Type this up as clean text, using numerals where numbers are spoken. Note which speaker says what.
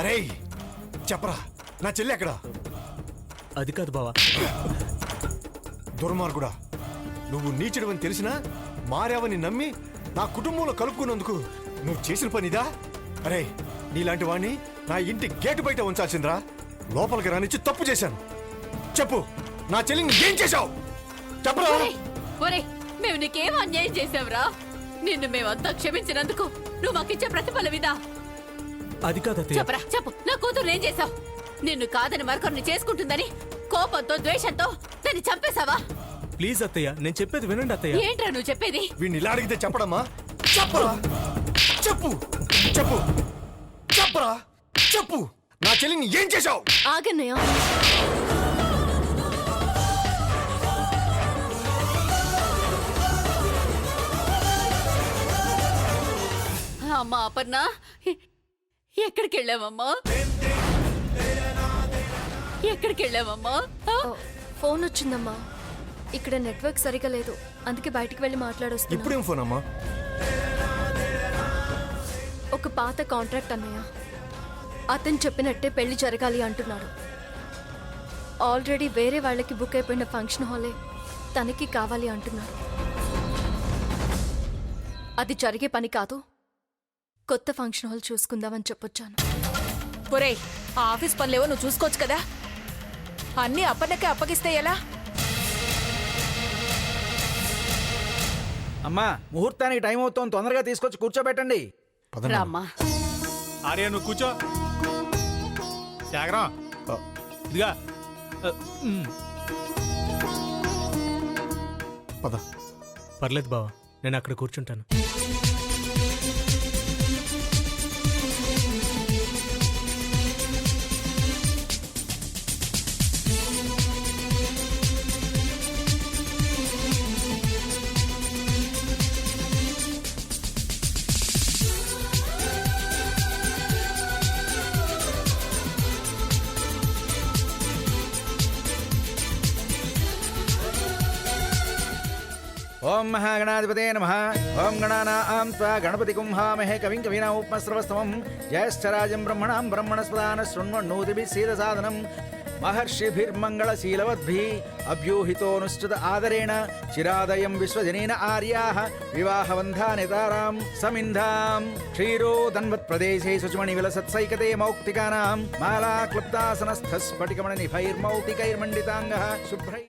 Speaker 1: అరే చెప్పరా, నా చెల్లి ఎక్కడా?
Speaker 2: అది కాదు బావా.
Speaker 1: దుర్మార్గుడా, నువ్వు నీచుడవని తెలిసినా మారావని నమ్మి నా కుటుంబంలో కలుపుకున్నందుకు నువ్వు చేసిన పనిదా? అరే నీలాంటి వాణ్ణి నా ఇంటి గేటు బయట ఉంచాల్సిందిరా. లోపలికి రానిచ్చి తప్పు చేశాను. చెప్పు, నా చెల్లిని ఏం చేశావు? చెప్పరా.
Speaker 3: మేము నీకేం అన్యాయం చేసావురా? నిన్ను మేమంతా క్షమించినందుకు నువ్వు మాకిచ్చే ప్రతిఫలం ఇదా?
Speaker 2: అది కాదు అత్తయ్య.
Speaker 3: చెప్పరా, చెప్పు. నా కూతురు ఏం చేసావు? నిన్ను కాదని మరొకరిని చేసుకుంటుందని కోపంతో ద్వేషంతో దాన్ని చంపేశావా?
Speaker 2: ప్లీజ్ అత్తయ్య, నేను చెప్పేది వినండి అత్తయ్య.
Speaker 3: ఏంట్రా నువ్వు చెప్పేది?
Speaker 1: వీడిని ఇలా అడిగితే చెప్పడమ్మా? చెప్పరా, చెప్పు చెప్పు చెప్పరా, చెప్పు. నా చెల్లిని ఏం చేశావు?
Speaker 3: ఆగన్నయ్య. అమ్మా అపర్ణ, ఎక్కడికి వెళ్ళావమ్మా? ఎక్కడికి వెళ్ళావమ్మా?
Speaker 4: ఫోన్ వచ్చిందమ్మా. ఇక్కడ నెట్వర్క్ సరిగా లేదు, అందుకే బయటికి వెళ్ళి మాట్లాడొస్తున్నా.
Speaker 1: ఇప్పుడేం ఫోన్ అమ్మా?
Speaker 4: ఒక పాత కాంట్రాక్ట్ అన్నయ్య. అతను చెప్పినట్టే పెళ్లి జరగాలి అంటున్నాడు. ఆల్రెడీ వేరే వాళ్ళకి బుక్ అయిపోయిన ఫంక్షన్ హాలే తనకి కావాలి అంటున్నాడు. అది జరిగే పని కాదు, కొత్త ఫంక్షన్ హాల్ చూసుకుందామని చెప్పొచ్చాను.
Speaker 5: ఒరేయ్, ఆ ఆఫీస్ పనులేవో నువ్వు చూసుకోవచ్చు కదా. అన్నీ అప్పటికే అప్పగిస్తే ఎలా?
Speaker 6: అమ్మా, ముహూర్తానికి టైం అవుతోంది, తొందరగా తీసుకొచ్చి కూర్చోబెట్టండి.
Speaker 3: రామ్మా.
Speaker 2: ఆర్య నువ్వు కూర్చో. సాగరం ఇదిగా.
Speaker 1: పద.
Speaker 2: పర్లేదు బావా, నేను అక్కడ కూర్చుంటాను.
Speaker 6: ఓం మహాగణాధిపతే నమః. ఓం గణానాం త్వా గణపతిగుం హామహే కవిం కవీనాముపమశ్రవస్తమం. జ్యేష్ఠరాజం బ్రహ్మణాం బ్రహ్మణస్పదాన శృణ్వన్నోతిభిः సీదసాదనం. మహర్షిభిర్మంగళశీలవద్భిः అభ్యూహితోనుష్ఠిత ఆదరేణ చిరాదయం విశ్వజనీన ఆర్యాః వివాహబంధాని తారాం సమింధాం. క్షీరోదన్వత్ప్రదేశే శుచిమణి విలసత్సైకతే మౌక్తికానాం మాలా క్లుప్తాసనస్థ స్ఫటికమణి నిభైర్మౌక్తికైర్మండితాంగః శుభ్రై.